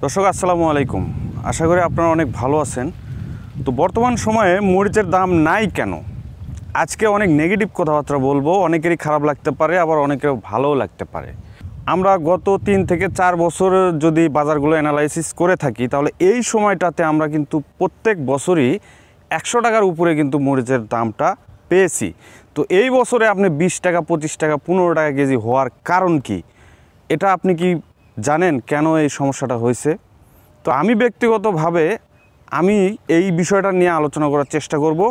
দর্শক আসসালামু আলাইকুম। আশা করি আপনারা অনেক ভালো আছেন। তো বর্তমান সময়ে মরিচের দাম নাই কেন, আজকে অনেক নেগেটিভ কথাবার্তা বলবো। অনেকেরই খারাপ লাগতে পারে, আবার অনেকের ভালোও লাগতে পারে। আমরা গত 3 থেকে 4 বছর যদি বাজারগুলো অ্যানালাইসিস করে থাকি, তাহলে এই সময়টাতে আমরা কিন্তু প্রত্যেক বছরই 100 টাকার উপরে কিন্তু মরিচের দামটা পেয়েছি। তো এই বছরে আপনি 20 টাকা, 25 টাকা, 15 টাকা কেজি হওয়ার কারণ কি, এটা আপনি কি জানেন কেন এই সমস্যাটা হয়েছে? তো আমি ব্যক্তিগতভাবে আমি এই বিষয়টা নিয়ে আলোচনা করার চেষ্টা করব।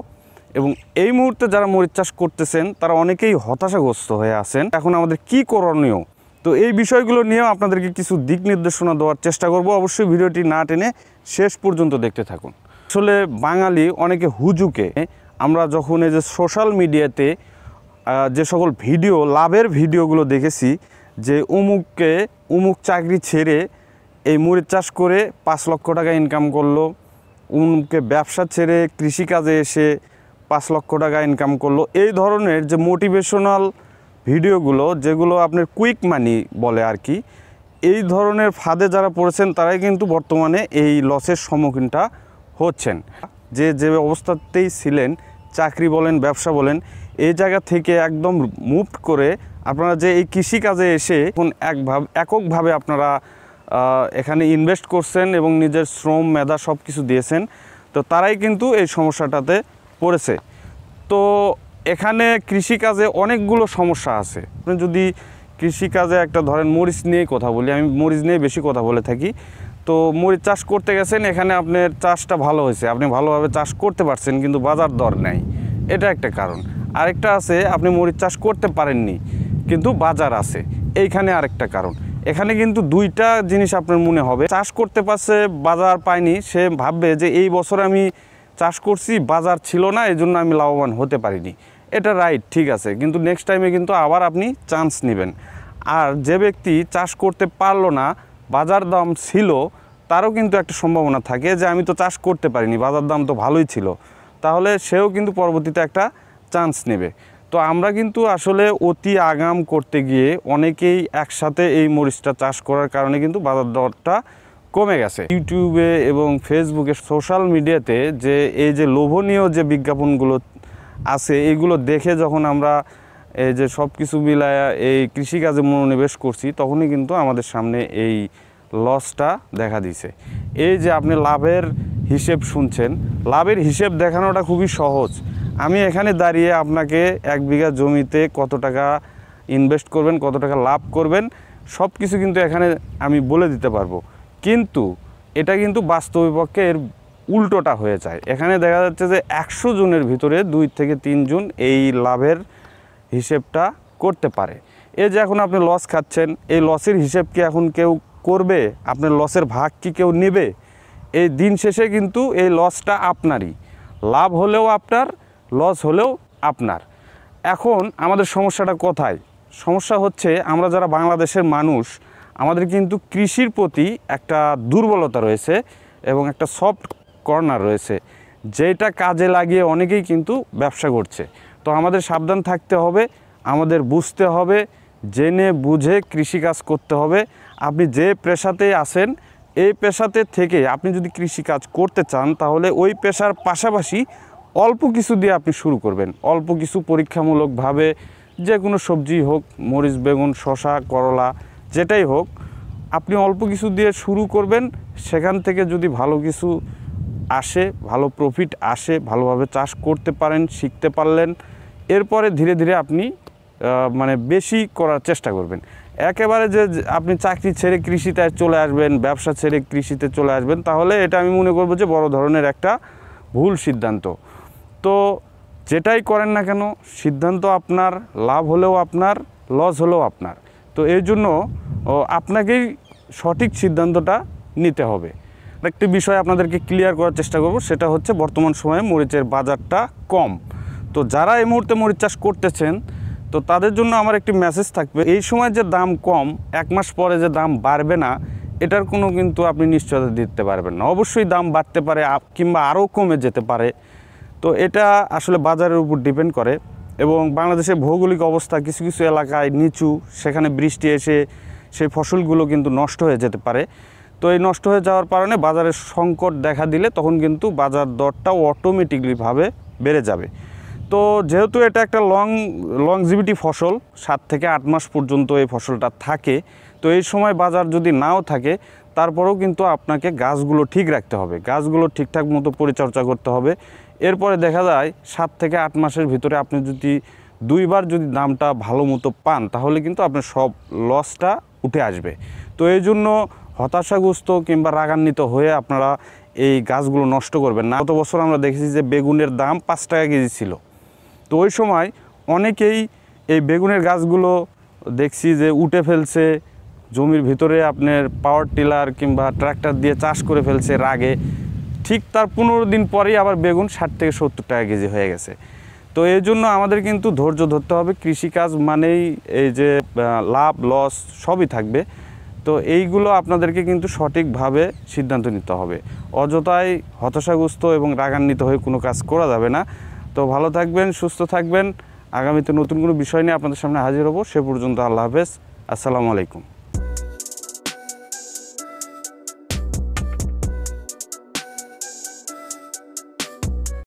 এবং এই মুহূর্তে যারা মরিচ চাষ করতেছেন তারা অনেকেই হতাশাগ্রস্ত হয়ে আছেন। এখন আমাদের কি করণীয়, তো এই বিষয়গুলো নিয়েও আপনাদেরকে কিছু দিক নির্দেশনা দেওয়ার চেষ্টা করব। অবশ্যই ভিডিওটি না টেনে শেষ পর্যন্ত দেখতে থাকুন। আসলে বাঙালি অনেকে হুজুকে, আমরা যখন এই যে সোশ্যাল মিডিয়াতে যে সকল ভিডিও, লাভের ভিডিওগুলো দেখেছি, যে উমুক চাকরি ছেড়ে এই মরিচ চাষ করে 5 লক্ষ টাকা ইনকাম করলো, উমুকে ব্যবসা ছেড়ে কৃষিকাজে এসে 5 লক্ষ টাকা ইনকাম করলো, এই ধরনের যে মোটিভেশনাল ভিডিওগুলো, যেগুলো আপনার কুইক মানি বলে আর কি, এই ধরনের ফাঁদে যারা পড়েছেন তারাই কিন্তু বর্তমানে এই লসের সম্মুখীনটা হচ্ছেন। যে অবস্থাতেই ছিলেন, চাকরি বলেন, ব্যবসা বলেন, এই জায়গা থেকে একদম মুভ করে আপনারা যে এই কৃষিকাজে এসে এখন এককভাবে আপনারা এখানে ইনভেস্ট করছেন এবং নিজের শ্রম, মেধা সব কিছু দিয়েছেন, তো তারাই কিন্তু এই সমস্যাটাতে পড়েছে। তো এখানে কৃষিকাজে অনেকগুলো সমস্যা আছে। আপনি যদি কৃষিকাজে একটা ধরেন মরিচ নিয়েই কথা বলি, আমি মরিচ নিয়ে বেশি কথা বলে থাকি। তো মরিচ চাষ করতে গেছেন, এখানে আপনার চাষটা ভালো হয়েছে, আপনি ভালোভাবে চাষ করতে পারছেন, কিন্তু বাজার দর নেই, এটা একটা কারণ। আরেকটা আছে, আপনি মরিচ চাষ করতে পারেননি কিন্তু বাজার আছে, এইখানে আরেকটা কারণ। এখানে কিন্তু দুইটা জিনিস আপনার মনে হবে। চাষ করতে পারছে, বাজার পায়নি, সে ভাববে যে এই বছর আমি চাষ করছি, বাজার ছিল না, এই জন্য আমি লাভবান হতে পারিনি। এটা রাইট, ঠিক আছে, কিন্তু নেক্সট টাইমে কিন্তু আবার আপনি চান্স নেবেন। আর যে ব্যক্তি চাষ করতে পারলো না, বাজার দাম ছিল, তারও কিন্তু একটা সম্ভাবনা থাকে যে আমি তো চাষ করতে পারিনি, বাজার দাম তো ভালোই ছিল, তাহলে সেও কিন্তু পরবর্তীতে একটা চান্স নেবে। তো আমরা কিন্তু আসলে অতি আগাম করতে গিয়ে অনেকেই একসাথে এই মরিচটা চাষ করার কারণে কিন্তু বাজার দরটা কমে গেছে। ইউটিউবে এবং ফেসবুকে, সোশ্যাল মিডিয়াতে যে এই যে লোভনীয় যে বিজ্ঞাপনগুলো আছে, এইগুলো দেখে যখন আমরা এই যে সব কিছু মিলায় এই কৃষিকাজে মনোনিবেশ করছি, তখনই কিন্তু আমাদের সামনে এই লসটা দেখা দিছে। এই যে আপনি লাভের হিসেব শুনছেন, লাভের হিসেব দেখানোটা খুবই সহজ। আমি এখানে দাঁড়িয়ে আপনাকে 1 বিঘা জমিতে কত টাকা ইনভেস্ট করবেন, কত টাকা লাভ করবেন, সব কিছু কিন্তু এখানে আমি বলে দিতে পারবো। কিন্তু এটা কিন্তু বাস্তব পক্ষে এর উল্টোটা হয়ে যায়। এখানে দেখা যাচ্ছে যে 100 জনের ভিতরে 2 থেকে 3 জন এই লাভের হিসেবটা করতে পারে। এই যে এখন আপনি লস খাচ্ছেন, এই লসের হিসেব কি এখন কেউ করবে? আপনার লসের ভাগ কি কেউ নেবে? এই দিন শেষে কিন্তু এই লসটা আপনারই, লাভ হলেও আপনার, লস হলেও আপনার। এখন আমাদের সমস্যাটা কোথায়? সমস্যা হচ্ছে আমরা যারা বাংলাদেশের মানুষ, আমাদের কিন্তু কৃষির প্রতি একটা দুর্বলতা রয়েছে এবং একটা সফট কর্নার রয়েছে, যেটা কাজে লাগিয়ে অনেকেই কিন্তু ব্যবসা করছে। তো আমাদের সাবধান থাকতে হবে, আমাদের বুঝতে হবে, জেনে বুঝে কৃষিকাজ করতে হবে। আপনি যে পেশাতে আছেন, এই পেশাতে থেকে আপনি যদি কৃষিকাজ করতে চান, তাহলে ওই পেশার পাশাপাশি অল্প কিছু দিয়ে আপনি শুরু করবেন। অল্প কিছু পরীক্ষামূলকভাবে, যে কোনো সবজি হোক, মরিচ, বেগুন, শসা, করলা, যেটাই হোক, আপনি অল্প কিছু দিয়ে শুরু করবেন। সেখান থেকে যদি ভালো কিছু আসে, ভালো প্রফিট আসে, ভালোভাবে চাষ করতে পারেন, শিখতে পারলেন, এরপরে ধীরে ধীরে আপনি মানে বেশি করার চেষ্টা করবেন। একেবারে যে আপনি চাকরি ছেড়ে কৃষিতে চলে আসবেন, ব্যবসা ছেড়ে কৃষিতে চলে আসবেন, তাহলে এটা আমি মনে করব যে বড় ধরনের একটা ভুল সিদ্ধান্ত। তো যেটাই করেন না কেন, সিদ্ধান্ত আপনার, লাভ হলেও আপনার, লস হলেও আপনার। তো এই জন্য আপনাকেই সঠিক সিদ্ধান্তটা নিতে হবে। একটি বিষয় আপনাদেরকে ক্লিয়ার করার চেষ্টা করব, সেটা হচ্ছে বর্তমান সময়ে মরিচের বাজারটা কম। তো যারা এই মুহূর্তে মরিচ চাষ করতেছেন, তো তাদের জন্য আমার একটি মেসেজ থাকবে, এই সময় যে দাম কম, 1 মাস পরে যে দাম বাড়বে না, এটার কোনো কিন্তু আপনি নিশ্চয়তা দিতে পারবেন না। অবশ্যই দাম বাড়তে পারে কিংবা আরও কমে যেতে পারে। তো এটা আসলে বাজারের উপর ডিপেন্ড করে। এবং বাংলাদেশের ভৌগোলিক অবস্থা, কিছু কিছু এলাকায় নিচু, সেখানে বৃষ্টি এসে সেই ফসলগুলো কিন্তু নষ্ট হয়ে যেতে পারে। তো তো এই নষ্ট হয়ে যাওয়ার কারণে বাজারের সংকট দেখা দিলে তখন কিন্তু বাজার দরটাও অটোমেটিকলিভাবে বেড়ে যাবে। তো যেহেতু এটা একটা লংজিভিটি ফসল, 7 থেকে 8 মাস পর্যন্ত এই ফসলটা থাকে, তো এই সময় বাজার যদি নাও থাকে তারপরেও কিন্তু আপনাকে গাছগুলো ঠিক রাখতে হবে, গাছগুলো ঠিকঠাক মতো পরিচর্যা করতে হবে। এরপরে দেখা যায় 7 থেকে 8 মাসের ভিতরে আপনি যদি 2বার যদি দামটা ভালো মতো পান তাহলে কিন্তু আপনার সব লসটা উঠে আসবে। তো এই জন্য হতাশাগ্রস্ত কিংবা রাগান্বিত হয়ে আপনারা এই গাছগুলো নষ্ট করবেন না। গত বছর আমরা দেখেছি যে বেগুনের দাম 5 টাকা কেজি ছিল। তো ওই সময় অনেকেই এই বেগুনের গাছগুলো দেখছি যে উঠে ফেলছে, জমির ভিতরে আপনার পাওয়ার টিলার কিংবা ট্রাক্টর দিয়ে চাষ করে ফেলছে রাগে। ঠিক তার 15 দিন পরেই আবার বেগুন 60 থেকে 70 টাকা কেজি হয়ে গেছে। তো এই জন্য আমাদের কিন্তু ধৈর্য ধরতে হবে। কৃষিকাজ মানেই এই যে লাভ লস সবই থাকবে। তো এইগুলো আপনাদেরকে কিন্তু সঠিকভাবে সিদ্ধান্ত নিতে হবে। অযথাই হতাশাগ্রস্ত এবং রাগান্বিত হয়ে কোনো কাজ করা যাবে না। তো ভালো থাকবেন, সুস্থ থাকবেন। আগামীতে নতুন কোনো বিষয় নিয়ে আপনাদের সামনে হাজির হব। সে পর্যন্ত আল্লাহ হাফেজ, আসসালামু আলাইকুম।